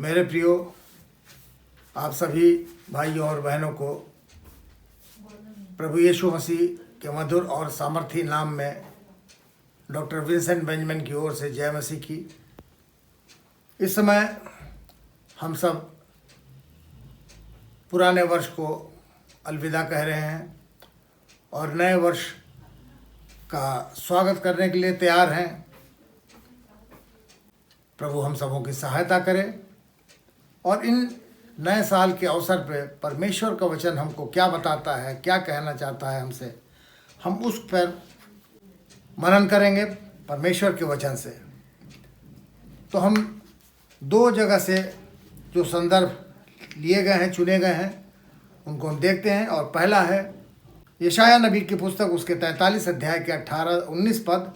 मेरे प्रियो, आप सभी भाइयों और बहनों को प्रभु यीशु मसीह के मधुर और सामर्थी नाम में डॉक्टर विंसेंट बेंजामिन की ओर से जय मसीह की। इस समय हम सब पुराने वर्ष को अलविदा कह रहे हैं और नए वर्ष का स्वागत करने के लिए तैयार हैं। प्रभु हम सबों की सहायता करे और इन नए साल के अवसर पर परमेश्वर का वचन हमको क्या बताता है, क्या कहना चाहता है हमसे, हम उस पर मनन करेंगे परमेश्वर के वचन से। तो हम दो जगह से जो संदर्भ लिए गए हैं, चुने गए हैं, उनको हम देखते हैं। और पहला है यशायाह नबी की पुस्तक, उसके 43 अध्याय के 18-19 पद।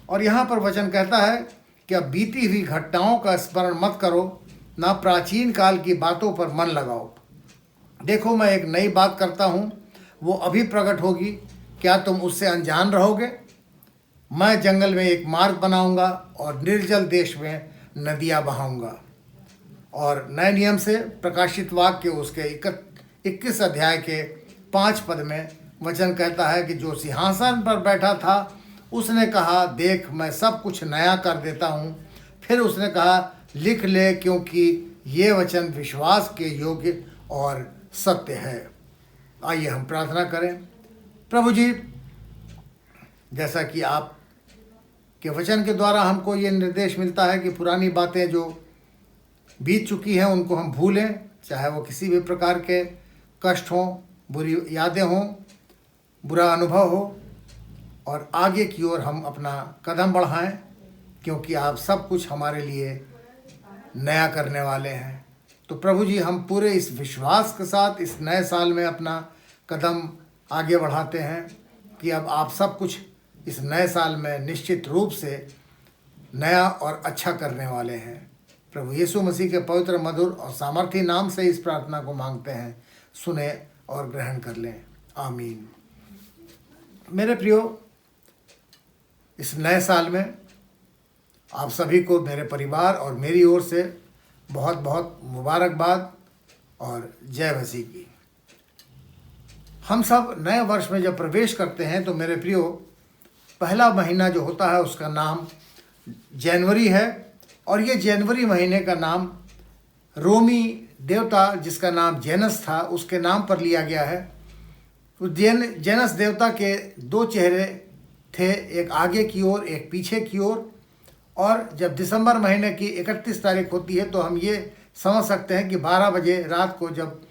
और यहाँ पर वचन कहता है कि अब बीती हुई घटनाओं का स्मरण मत करो, ना प्राचीन काल की बातों पर मन लगाओ। देखो, मैं एक नई बात करता हूँ, वो अभी प्रकट होगी, क्या तुम उससे अनजान रहोगे? मैं जंगल में एक मार्ग बनाऊंगा और निर्जल देश में नदियाँ बहाऊंगा। और नए नियम से प्रकाशित वाक्य उसके 21 अध्याय के 5 पद में वचन कहता है कि जो सिंहासन पर बैठा था उसने कहा, देख मैं सब कुछ नया कर देता हूँ। फिर उसने कहा, लिख ले, क्योंकि ये वचन विश्वास के योग्य और सत्य है। आइए हम प्रार्थना करें। प्रभु जी, जैसा कि आप के वचन के द्वारा हमको ये निर्देश मिलता है कि पुरानी बातें जो बीत चुकी हैं उनको हम भूलें, चाहे वो किसी भी प्रकार के कष्ट हों, बुरी यादें हों, बुरा अनुभव हो, और आगे की ओर हम अपना कदम बढ़ाएं, क्योंकि आप सब कुछ हमारे लिए नया करने वाले हैं। तो प्रभु जी, हम पूरे इस विश्वास के साथ इस नए साल में अपना कदम आगे बढ़ाते हैं कि अब आप सब कुछ इस नए साल में निश्चित रूप से नया और अच्छा करने वाले हैं। प्रभु यीशु मसीह के पवित्र, मधुर और सामर्थी नाम से इस प्रार्थना को मांगते हैं। सुने और ग्रहण कर लें। आमीन। मेरे प्रियो, इस नए साल में आप सभी को मेरे परिवार और मेरी ओर से बहुत बहुत मुबारकबाद और जय मसीह की। हम सब नए वर्ष में जब प्रवेश करते हैं तो मेरे प्रियो, पहला महीना जो होता है उसका नाम जनवरी है। और ये जनवरी महीने का नाम रोमी देवता, जिसका नाम जेनस था, उसके नाम पर लिया गया है। उस जेनस देवता के दो चेहरे थे, एक आगे की ओर, एक पीछे की ओर। और जब दिसंबर महीने की 31 तारीख होती है तो हम ये समझ सकते हैं कि 12 बजे रात को जब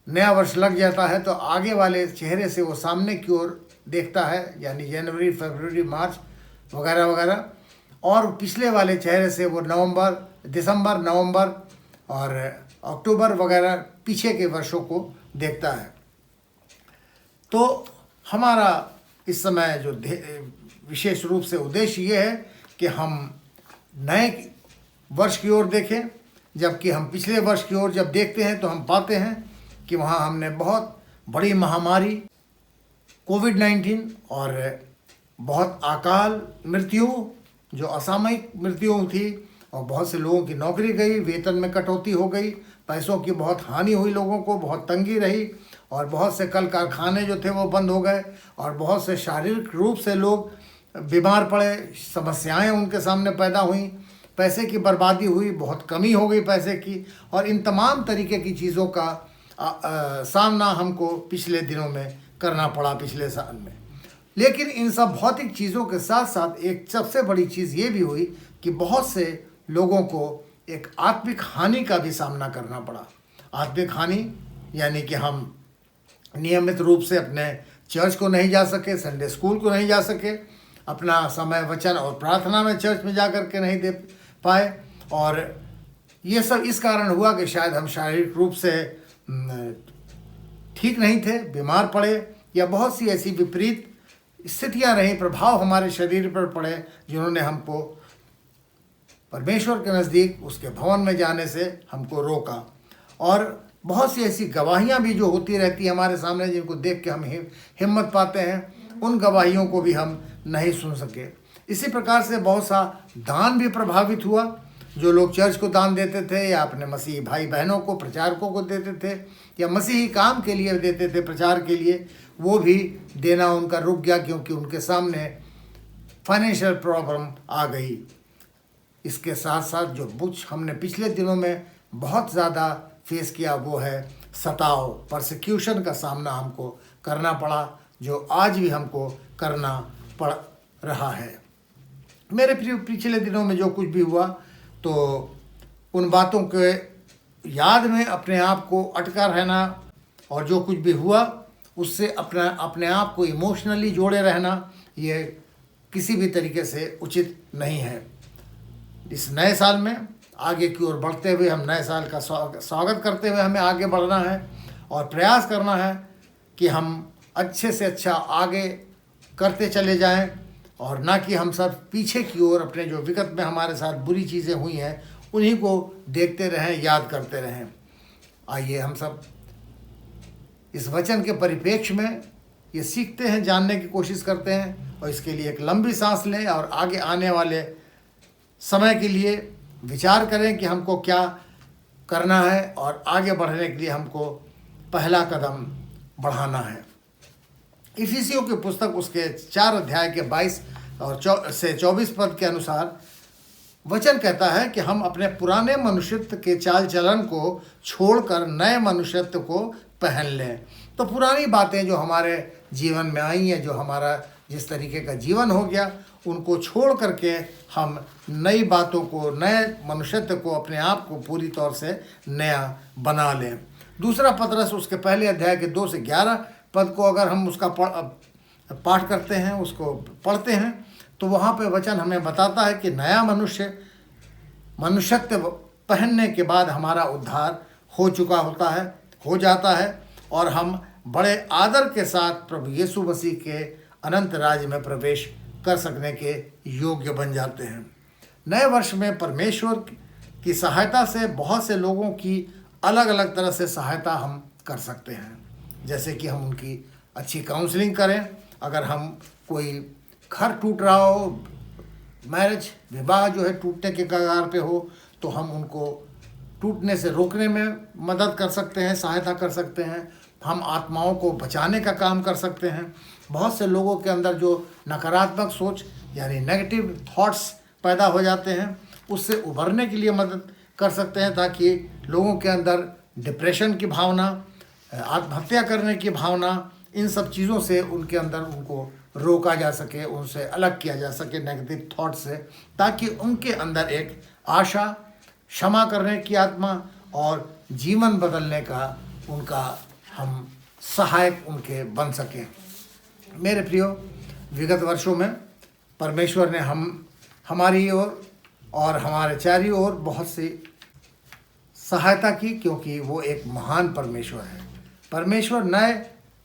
नया वर्ष लग जाता है तो आगे वाले चेहरे से वो सामने की ओर देखता है, यानी जनवरी, फरवरी, मार्च वगैरह वगैरह। और पिछले वाले चेहरे से वो दिसंबर, नवंबर और अक्टूबर वगैरह पीछे के वर्षों को देखता है। तो हमारा इस समय जो विशेष रूप से उद्देश्य ये है कि हम नए वर्ष की ओर देखें, जबकि हम पिछले वर्ष की ओर जब देखते हैं तो हम पाते हैं कि वहाँ हमने बहुत बड़ी महामारी कोविड-19 और बहुत अकाल मृत्यु, जो असामयिक मृत्यु थी, और बहुत से लोगों की नौकरी गई, वेतन में कटौती हो गई, पैसों की बहुत हानि हुई, लोगों को बहुत तंगी रही, और बहुत से कल कारखाने जो थे वो बंद हो गए, और बहुत से शारीरिक रूप से लोग बीमार पड़े, समस्याएं उनके सामने पैदा हुई, पैसे की बर्बादी हुई, बहुत कमी हो गई पैसे की। और इन तमाम तरीके की चीज़ों का सामना हमको पिछले दिनों में करना पड़ा, पिछले साल में। लेकिन इन सब भौतिक चीज़ों के साथ साथ एक सबसे बड़ी चीज़ ये भी हुई कि बहुत से लोगों को एक आत्मिक हानि का भी सामना करना पड़ा। आत्मिक हानि यानी कि हम नियमित रूप से अपने चर्च को नहीं जा सके, संडे स्कूल को नहीं जा सके, अपना समय वचन और प्रार्थना में चर्च में जा कर के नहीं दे पाए। और ये सब इस कारण हुआ कि शायद हम शारीरिक रूप से ठीक नहीं थे, बीमार पड़े, या बहुत सी ऐसी विपरीत स्थितियां रहीं, प्रभाव हमारे शरीर पर पड़े, जिन्होंने हमको परमेश्वर के नज़दीक उसके भवन में जाने से हमको रोका। और बहुत सी ऐसी गवाहियाँ भी जो होती रहती हैं हमारे सामने, जिनको देख के हम हिम्मत पाते हैं, उन गवाहियों को भी हम नहीं सुन सके। इसी प्रकार से बहुत सा दान भी प्रभावित हुआ। जो लोग चर्च को दान देते थे या अपने मसीही भाई बहनों को, प्रचारकों को देते थे या मसीही काम के लिए देते थे, प्रचार के लिए, वो भी देना उनका रुक गया क्योंकि उनके सामने फाइनेंशियल प्रॉब्लम आ गई। इसके साथ साथ जो कुछ हमने पिछले दिनों में बहुत ज़्यादा फेस किया वो है सताव, परसिक्यूशन का सामना हमको करना पड़ा, जो आज भी हमको करना पड़ रहा है। मेरे पिछले दिनों में जो कुछ भी हुआ तो उन बातों के याद में अपने आप को अटका रहना और जो कुछ भी हुआ उससे अपने आप को इमोशनली जोड़े रहना, ये किसी भी तरीके से उचित नहीं है। इस नए साल में आगे की ओर बढ़ते हुए, हम नए साल का स्वागत करते हुए हमें आगे बढ़ना है और प्रयास करना है कि हम अच्छे से अच्छा आगे करते चले जाएं और ना कि हम सब पीछे की ओर अपने जो विगत में हमारे साथ बुरी चीज़ें हुई हैं उन्हीं को देखते रहें, याद करते रहें। आइए हम सब इस वचन के परिप्रेक्ष्य में ये सीखते हैं, जानने की कोशिश करते हैं और इसके लिए एक लंबी सांस लें और आगे आने वाले समय के लिए विचार करें कि हमको क्या करना है और आगे बढ़ने के लिए हमको पहला कदम बढ़ाना है। इफिसियों की पुस्तक उसके 4 अध्याय के 22 से 24 पद के अनुसार वचन कहता है कि हम अपने पुराने मनुष्यत्व के चाल चलन को छोड़कर नए मनुष्यत्व को पहन लें। तो पुरानी बातें जो हमारे जीवन में आई हैं, जो हमारा जिस तरीके का जीवन हो गया, उनको छोड़ करके हम नई बातों को, नए मनुष्यत्व को, अपने आप को पूरी तौर से नया बना लें। दूसरा पतरस उसके पहले अध्याय के 2 से 11 पद को अगर हम उसका पाठ करते हैं, उसको पढ़ते हैं, तो वहाँ पे वचन हमें बताता है कि नया मनुष्यत्व पहनने के बाद हमारा उद्धार हो जाता है और हम बड़े आदर के साथ प्रभु यीशु मसीह के अनंत राज्य में प्रवेश कर सकने के योग्य बन जाते हैं। नए वर्ष में परमेश्वर की सहायता से बहुत से लोगों की अलग अलग तरह से सहायता हम कर सकते हैं, जैसे कि हम उनकी अच्छी काउंसलिंग करें। अगर हम कोई घर टूट रहा हो, मैरिज विवाह जो है टूटने के कगार पे हो, तो हम उनको टूटने से रोकने में मदद कर सकते हैं, सहायता कर सकते हैं। हम आत्माओं को बचाने का काम कर सकते हैं। बहुत से लोगों के अंदर जो नकारात्मक सोच यानी नेगेटिव थॉट्स पैदा हो जाते हैं, उससे उभरने के लिए मदद कर सकते हैं, ताकि लोगों के अंदर डिप्रेशन की भावना, आत्महत्या करने की भावना, इन सब चीज़ों से उनके अंदर उनको रोका जा सके, उनसे अलग किया जा सके नेगेटिव थॉट से, ताकि उनके अंदर एक आशा, क्षमा करने की आत्मा और जीवन बदलने का उनका हम सहायक उनके बन सकें। मेरे प्रियो, विगत वर्षों में परमेश्वर ने हमारी ओर और हमारे चारों ओर बहुत सी सहायता की, क्योंकि वो एक महान परमेश्वर है। परमेश्वर नए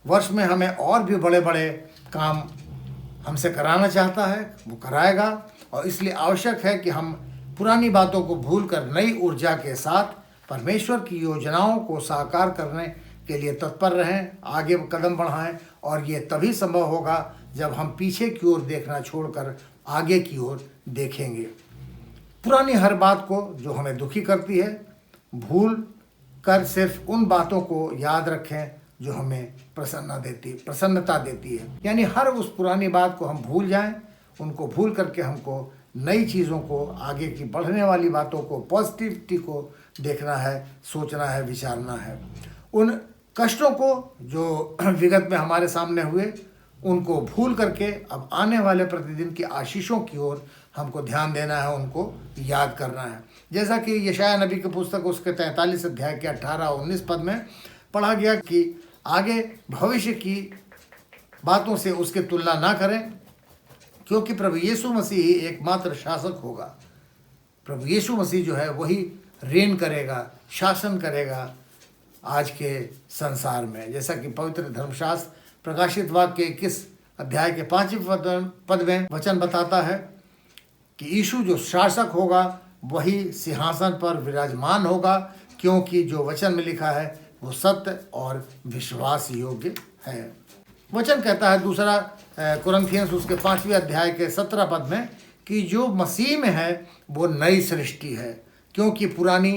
वर्ष में हमें और भी बड़े बड़े काम हमसे कराना चाहता है, वो कराएगा। और इसलिए आवश्यक है कि हम पुरानी बातों को भूलकर नई ऊर्जा के साथ परमेश्वर की योजनाओं को साकार करने के लिए तत्पर रहें, आगे कदम बढ़ाएं। और ये तभी संभव होगा जब हम पीछे की ओर देखना छोड़कर आगे की ओर देखेंगे। पुरानी हर बात को जो हमें दुखी करती है भूल कर सिर्फ उन बातों को याद रखें जो हमें प्रसन्नता देती है। यानी हर उस पुरानी बात को हम भूल जाएं, उनको भूल करके हमको नई चीज़ों को, आगे की बढ़ने वाली बातों को, पॉजिटिविटी को देखना है, सोचना है, विचारना है। उन कष्टों को जो विगत में हमारे सामने हुए उनको भूल करके अब आने वाले प्रतिदिन की आशीषों की ओर हमको ध्यान देना है, उनको याद करना है। जैसा कि यशायाह नबी की पुस्तक उसके 43 अध्याय के 18-19 पद में पढ़ा गया कि आगे भविष्य की बातों से उसकी तुलना ना करें, क्योंकि प्रभु यीशु मसीह ही एकमात्र शासक होगा। प्रभु यीशु मसीह जो है वही रेन करेगा, शासन करेगा आज के संसार में। जैसा कि पवित्र धर्मशास्त्र प्रकाशित वाक्य 21 अध्याय के 5वें पद में वचन बताता है कि यीशु जो शासक होगा वही सिंहासन पर विराजमान होगा, क्योंकि जो वचन में लिखा है वो सत्य और विश्वास योग्य है। वचन कहता है दूसरा कुरिन्थियंस उसके 5वें अध्याय के 17 पद में कि जो मसीह में है वो नई सृष्टि है, क्योंकि पुरानी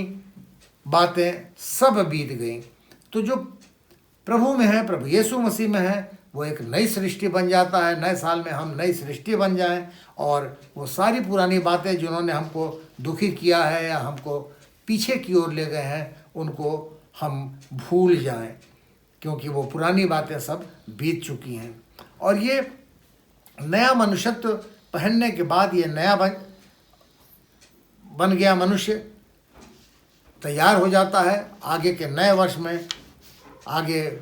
बातें सब बीत गई। तो जो प्रभु में है, प्रभु यीशु मसीह में है, वो एक नई सृष्टि बन जाता है। नए साल में हम नई सृष्टि बन जाएं और वो सारी पुरानी बातें जिन्होंने हमको दुखी किया है या हमको पीछे की ओर ले गए हैं, उनको हम भूल जाएं, क्योंकि वो पुरानी बातें सब बीत चुकी हैं। और ये नया मनुष्यत्व पहनने के बाद ये नया बन गया मनुष्य तैयार हो जाता है आगे के नए वर्ष में आगे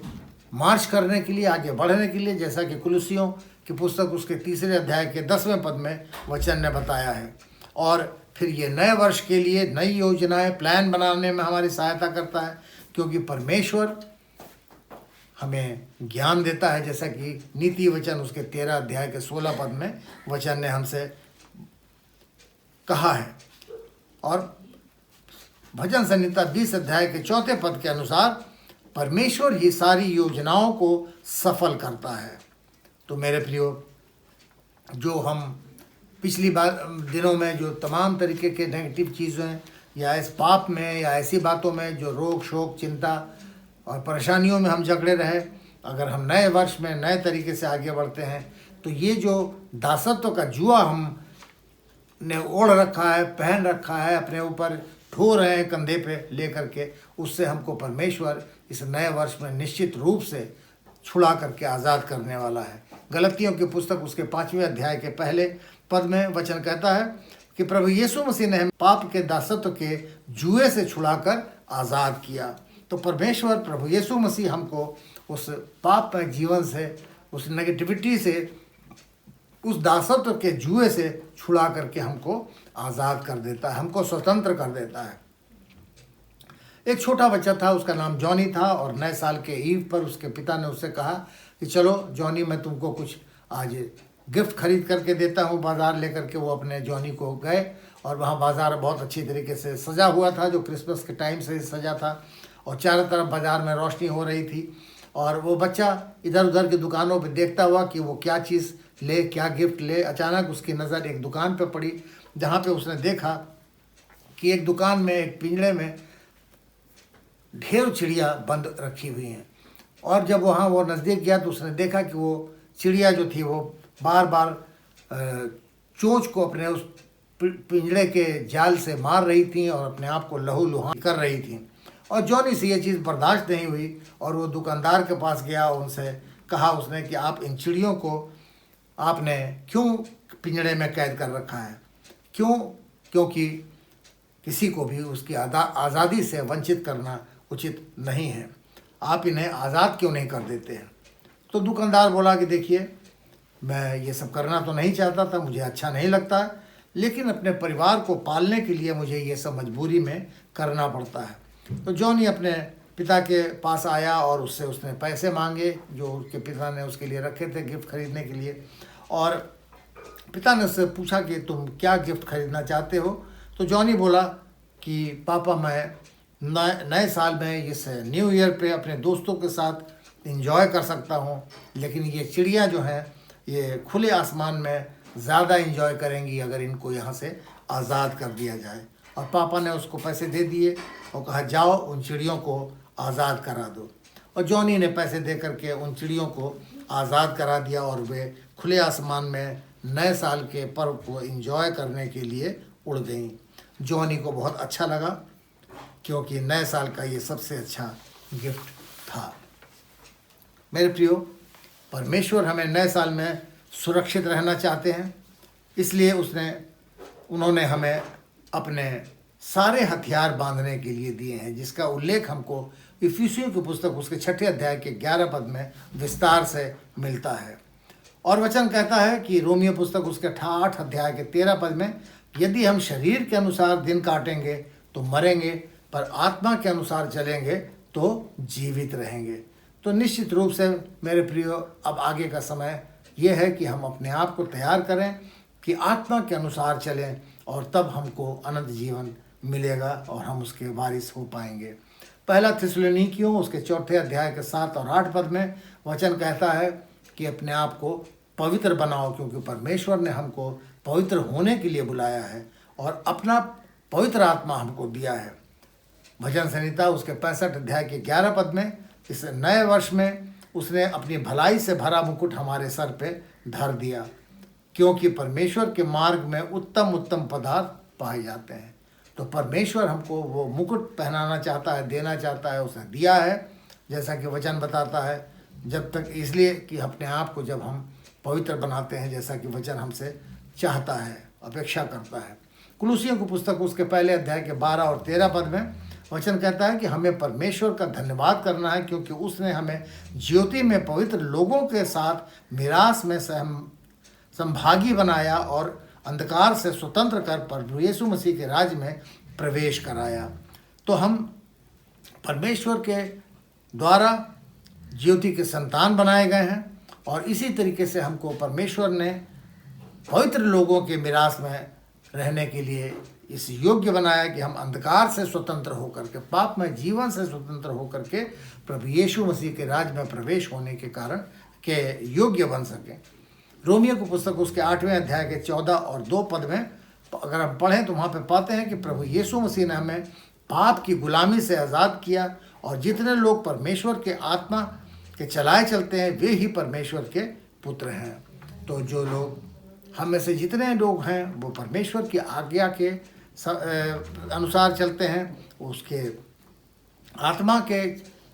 मार्च करने के लिए, आगे बढ़ने के लिए, जैसा कि कुलुसियों की पुस्तक उसके 3 अध्याय के 10वें पद में वचन ने बताया है। और फिर ये नए वर्ष के लिए नई योजनाएं, प्लान बनाने में हमारी सहायता करता है, क्योंकि परमेश्वर हमें ज्ञान देता है, जैसा कि नीति वचन उसके 13 अध्याय के 16 पद में वचन ने हमसे कहा है। और भजन संहिता 20 अध्याय के 4 पद के अनुसार परमेश्वर ही सारी योजनाओं को सफल करता है। तो मेरे प्रियो, जो हम पिछली बार दिनों में जो तमाम तरीके के नेगेटिव चीज़ें या इस पाप में या ऐसी बातों में जो रोग शोक चिंता और परेशानियों में हम जकड़े रहे, अगर हम नए वर्ष में नए तरीके से आगे बढ़ते हैं तो ये जो दासत्व का जुआ हम ने ओढ़ रखा है, पहन रखा है, अपने ऊपर ढो रहे हैं कंधे पे ले करके, उससे हमको परमेश्वर इस नए वर्ष में निश्चित रूप से छुड़ा करके आज़ाद करने वाला है। गलतियों की पुस्तक उसके 5वें अध्याय के पहले पद में वचन कहता है कि प्रभु यीशु मसीह ने हमें पाप के दासत्व के जुए से छुड़ाकर आज़ाद किया। तो परमेश्वर प्रभु यीशु मसीह हमको उस पाप में जीवन से, उस नेगेटिविटी से, उस दासत्व के जुए से छुड़ा करके हमको आज़ाद कर देता है, हमको स्वतंत्र कर देता है। एक छोटा बच्चा था, उसका नाम जॉनी था, और नए साल के ईव पर उसके पिता ने उससे कहा कि चलो जॉनी, मैं तुमको कुछ आज गिफ्ट खरीद करके देता हूँ। बाज़ार लेकर के वो अपने जॉनी को गए और वहाँ बाज़ार बहुत अच्छी तरीके से सजा हुआ था, जो क्रिसमस के टाइम से सजा था, और चारों तरफ बाज़ार में रोशनी हो रही थी। और वो बच्चा इधर उधर की दुकानों पर देखता हुआ कि वो क्या चीज़ ले, क्या गिफ्ट ले। अचानक उसकी नज़र एक दुकान पर पड़ी, जहाँ पे उसने देखा कि एक दुकान में, एक पिंजड़े में ढेर चिड़िया बंद रखी हुई हैं। और जब वहाँ वो नज़दीक गया तो उसने देखा कि वो चिड़िया जो थी वो बार बार चोंच को अपने उस पिंजड़े के जाल से मार रही थी और अपने आप को लहूलुहान कर रही थी। और जॉनी से ये चीज़ बर्दाश्त नहीं हुई और वो दुकानदार के पास गया, उनसे कहा उसने कि आप इन चिड़ियों को आपने क्यों पिंजड़े में कैद कर रखा है? क्यों? क्योंकि किसी को भी उसकी आज़ादी से वंचित करना उचित नहीं है। आप इन्हें आज़ाद क्यों नहीं कर देते हैं? तो दुकानदार बोला कि देखिए, मैं ये सब करना तो नहीं चाहता था, मुझे अच्छा नहीं लगता, लेकिन अपने परिवार को पालने के लिए मुझे ये सब मजबूरी में करना पड़ता है। तो जॉनी अपने पिता के पास आया और उससे उसने पैसे मांगे जो उसके पिता ने उसके लिए रखे थे गिफ्ट खरीदने के लिए। और पिता ने उससे पूछा कि तुम क्या गिफ्ट खरीदना चाहते हो? तो जॉनी बोला कि पापा, मैं नए साल में इस न्यू ईयर पे अपने दोस्तों के साथ एंजॉय कर सकता हूँ, लेकिन ये चिड़िया जो हैं ये खुले आसमान में ज़्यादा एंजॉय करेंगी अगर इनको यहाँ से आज़ाद कर दिया जाए। और पापा ने उसको पैसे दे दिए और कहा जाओ उन चिड़ियों को आज़ाद करा दो। और जॉनी ने पैसे दे करके उन चिड़ियों को आज़ाद करा दिया और वे खुले आसमान में नए साल के पर्व को एंजॉय करने के लिए उड़ गईं। जॉनी को बहुत अच्छा लगा, क्योंकि नए साल का ये सबसे अच्छा गिफ्ट था। मेरे प्रियो, परमेश्वर हमें नए साल में सुरक्षित रहना चाहते हैं, इसलिए उन्होंने हमें अपने सारे हथियार बांधने के लिए दिए हैं, जिसका उल्लेख हमको इफिसियों की पुस्तक उसके 6 अध्याय के 11 पद में विस्तार से मिलता है। और वचन कहता है कि रोमियो पुस्तक उसके 8 अध्याय के 13 पद में, यदि हम शरीर के अनुसार दिन काटेंगे तो मरेंगे, पर आत्मा के अनुसार चलेंगे तो जीवित रहेंगे। तो निश्चित रूप से मेरे प्रियो, अब आगे का समय यह है कि हम अपने आप को तैयार करें कि आत्मा के अनुसार चलें, और तब हमको अनंत जीवन मिलेगा और हम उसके वारिस हो पाएंगे। पहला थिस्सलुनीकियों उसके 4 अध्याय के 7 और 8 पद में वचन कहता है कि अपने आप को पवित्र बनाओ, क्योंकि परमेश्वर ने हमको पवित्र होने के लिए बुलाया है और अपना पवित्र आत्मा हमको दिया है। भजन संहिता उसके 65 अध्याय के 11 पद में, इस नए वर्ष में उसने अपनी भलाई से भरा मुकुट हमारे सर पे धर दिया, क्योंकि परमेश्वर के मार्ग में उत्तम उत्तम पदार्थ पाए जाते हैं। तो परमेश्वर हमको वो मुकुट पहनाना चाहता है, देना चाहता है, उसने दिया है। जैसा कि वचन बताता है, जब तक इसलिए कि अपने आप को जब हम पवित्र बनाते हैं, जैसा कि वचन हमसे चाहता है, अपेक्षा करता है। कुलुसियों की पुस्तक उसके पहले अध्याय के 12 और 13 पद में वचन कहता है कि हमें परमेश्वर का धन्यवाद करना है, क्योंकि उसने हमें ज्योति में पवित्र लोगों के साथ मिरास में संभागी बनाया और अंधकार से स्वतंत्र कर प्रभु यीशु मसीह के राज्य में प्रवेश कराया। तो हम परमेश्वर के द्वारा ज्योति के संतान बनाए गए हैं और इसी तरीके से हमको परमेश्वर ने पवित्र लोगों के मिरास में रहने के लिए इस योग्य बनाया कि हम अंधकार से स्वतंत्र होकर के, पाप में जीवन से स्वतंत्र होकर के प्रभु यीशु मसीह के राज्य में प्रवेश होने के कारण के योग्य बन सकें। रोमियो की पुस्तक उसके 8वें अध्याय के 14 और 2 पद में अगर हम पढ़ें तो वहाँ पे पाते हैं कि प्रभु यीशु मसीह ने हमें पाप की गुलामी से आज़ाद किया और जितने लोग परमेश्वर के आत्मा के चलाए चलते हैं वे ही परमेश्वर के पुत्र हैं। तो जो लोग हम में से जितने लोग हैं वो परमेश्वर की आज्ञा के अनुसार चलते हैं, उसके आत्मा के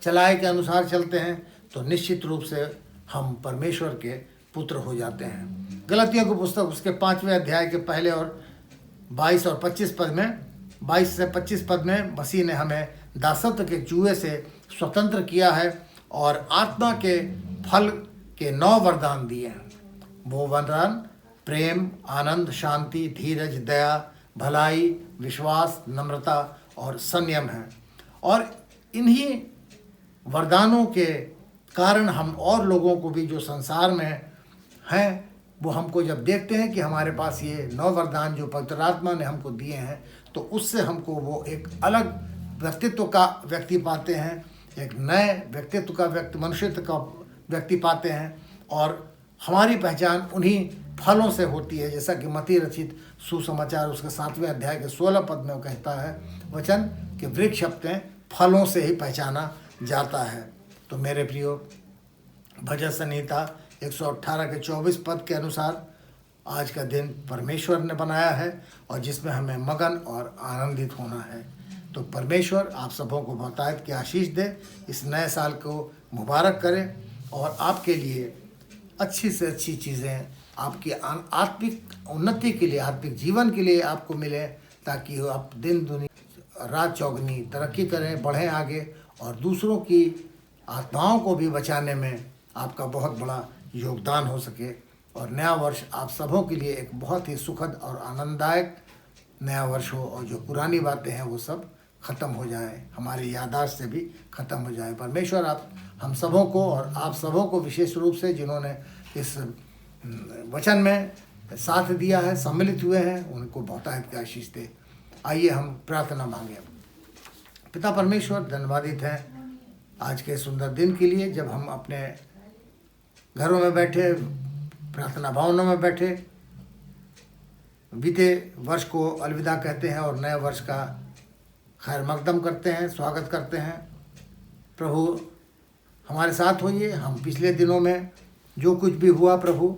चलाए के अनुसार चलते हैं, तो निश्चित रूप से हम परमेश्वर के पुत्र हो जाते हैं। गलतियों की पुस्तक उसके 5वें अध्याय के पहले और 22 और 25 पद में, 22 से 25 पद में मसीह ने हमें दासत्व के जुए से स्वतंत्र किया है और आत्मा के फल के 9 वरदान दिए हैं। वो वरदान प्रेम, आनंद, शांति, धीरज, दया, भलाई, विश्वास, नम्रता और संयम है। और इन्हीं वरदानों के कारण हम और लोगों को भी जो संसार में हैं वो हमको जब देखते हैं कि हमारे पास ये 9 वरदान जो पवित्र आत्मा ने हमको दिए हैं, तो उससे हमको वो एक अलग व्यक्तित्व का व्यक्ति पाते हैं, एक नए व्यक्तित्व का मनुष्यत्व का व्यक्ति पाते हैं और हमारी पहचान उन्हीं फलों से होती है। जैसा कि मत्ती रचित सुसमाचार उसके 7वें अध्याय के 16 पद में वो कहता है वचन कि वृक्ष अपने फलों से ही पहचाना जाता है। तो मेरे प्रियो, भजन संहिता 118 के 24 पद के अनुसार आज का दिन परमेश्वर ने बनाया है और जिसमें हमें मगन और आनंदित होना है। तो परमेश्वर आप सबों को बहुतायत की आशीष दे, इस नए साल को मुबारक करें और आपके लिए अच्छी से अच्छी चीज़ें आपकी आत्मिक उन्नति के लिए, आत्मिक जीवन के लिए आपको मिले, ताकि आप दिन दुनिया रात चौगनी तरक्की करें, बढ़ें आगे और दूसरों की आत्माओं को भी बचाने में आपका बहुत बड़ा योगदान हो सके। और नया वर्ष आप सबों के लिए एक बहुत ही सुखद और आनंददायक नया वर्ष हो और जो पुरानी बातें हैं वो सब ख़त्म हो जाए, हमारी याददाश्त से भी ख़त्म हो जाए। परमेश्वर आप हम सबों को और आप सबों को विशेष रूप से जिन्होंने इस वचन में साथ दिया है, सम्मिलित हुए हैं, उनको बहुतायत की आशीष दे। आइए हम प्रार्थना मांगें। पिता परमेश्वर, धन्यवादित हैं आज के सुंदर दिन के लिए, जब हम अपने घरों में बैठे, प्रार्थना भवनों में बैठे बीते वर्ष को अलविदा कहते हैं और नए वर्ष का खैर मकदम करते हैं, स्वागत करते हैं। प्रभु हमारे साथ होइए। हम पिछले दिनों में जो कुछ भी हुआ प्रभु,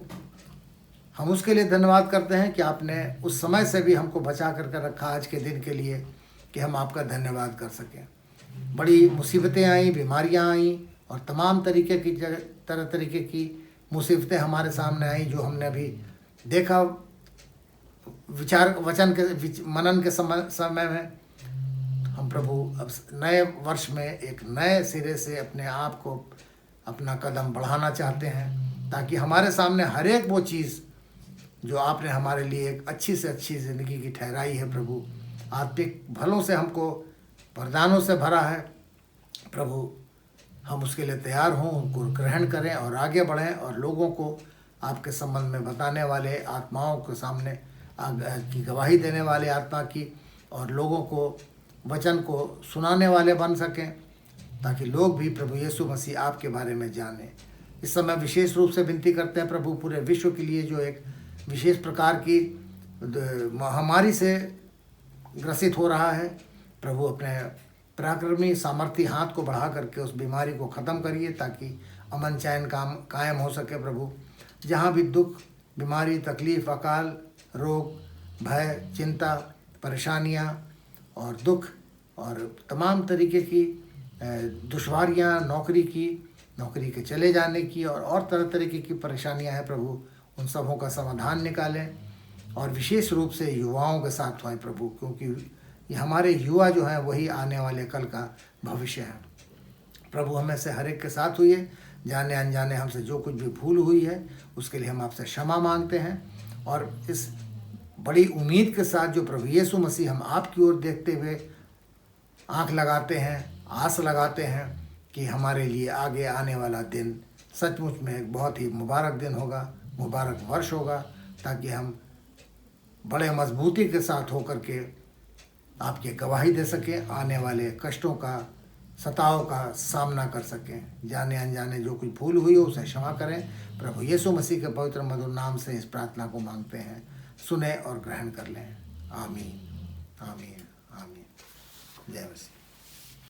हम उसके लिए धन्यवाद करते हैं कि आपने उस समय से भी हमको बचा कर रखा आज के दिन के लिए, कि हम आपका धन्यवाद कर सकें। बड़ी मुसीबतें आई, बीमारियां आई और तमाम तरीके की तरह तरीके की मुसीबतें हमारे सामने आई, जो हमने अभी देखा विचार वचन के मनन के समय में। हम प्रभु अब नए वर्ष में एक नए सिरे से अपने आप को, अपना कदम बढ़ाना चाहते हैं, ताकि हमारे सामने हर एक वो चीज़ जो आपने हमारे लिए एक अच्छी से अच्छी ज़िंदगी की ठहराई है प्रभु, आत्मिक भलों से हमको वरदानों से भरा है प्रभु, हम उसके लिए तैयार हों, उनको ग्रहण करें और आगे बढ़ें और लोगों को आपके संबंध में बताने वाले, आत्माओं के सामने की गवाही देने वाले आत्मा की, और लोगों को वचन को सुनाने वाले बन सकें, ताकि लोग भी प्रभु यीशु मसीह आपके बारे में जानें। इस समय विशेष रूप से विनती करते हैं प्रभु पूरे विश्व के लिए, जो एक विशेष प्रकार की महामारी से ग्रसित हो रहा है, प्रभु अपने पराक्रमी सामर्थ्य हाथ को बढ़ा करके उस बीमारी को ख़त्म करिए ताकि अमन चैन कायम हो सके। प्रभु जहाँ भी दुख, बीमारी, तकलीफ़, अकाल, रोग, भय, चिंता, परेशानियाँ और दुख और तमाम तरीके की दुश्वारियाँ, नौकरी के चले जाने की और तरह तरीके की परेशानियाँ हैं प्रभु, उन सबों का समाधान निकालें और विशेष रूप से युवाओं के साथ हुए प्रभु, क्योंकि ये हमारे युवा जो हैं वही आने वाले कल का भविष्य है। प्रभु हमें से हर एक के साथ हुई है, जाने अनजाने हमसे जो कुछ भी भूल हुई है उसके लिए हम आपसे क्षमा मांगते हैं और इस बड़ी उम्मीद के साथ जो प्रभु यीशु मसीह हम आपकी ओर देखते हुए आँख लगाते हैं, आस लगाते हैं कि हमारे लिए आगे आने वाला दिन सचमुच में एक बहुत ही मुबारक दिन होगा, मुबारक वर्ष होगा, ताकि हम बड़े मजबूती के साथ होकर के आपकी गवाही दे सकें, आने वाले कष्टों का, सताव का सामना कर सकें। जाने अनजाने जो कुछ भूल हुई हो उसे क्षमा करें। प्रभु यीशु मसीह के पवित्र मधुर नाम से इस प्रार्थना को मांगते हैं, सुने और ग्रहण कर लें। आमीन, आमीन, आमीन। जय मसीह।